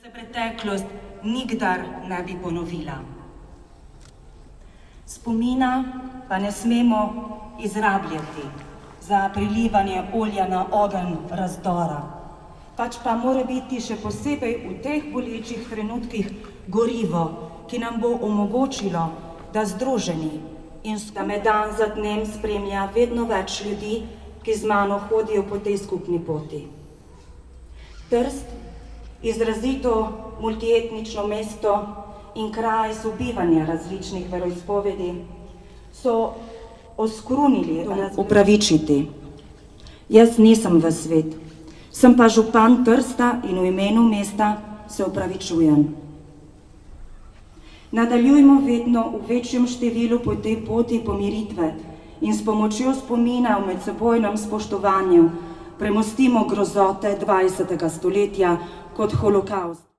se preteklost nikdar ne bi ponovila. Spomina pa ne smemo izrabljati za prilivanje olja na ogenj razdora, pač pa mora biti še posebej v teh bolečih trenutkih gorivo, ki nam bo omogočilo, da združeni in da me dan za dnem spremlja vedno več ljudi, ki z mano hodijo po tej skupni poti. Trst, izrazito multietnično mesto in kraj sobivanja različnih veroizpovedi, so oskrunili upravičiti. Jaz nisem v svet, sem pa župan Trsta in v imenu mesta se opravičujem. Nadaljujmo vedno v večjem številu po tej poti pomiritve in s pomočjo spomina v medsebojnem spoštovanju premostimo grozote 20. stoletja kot holokavst.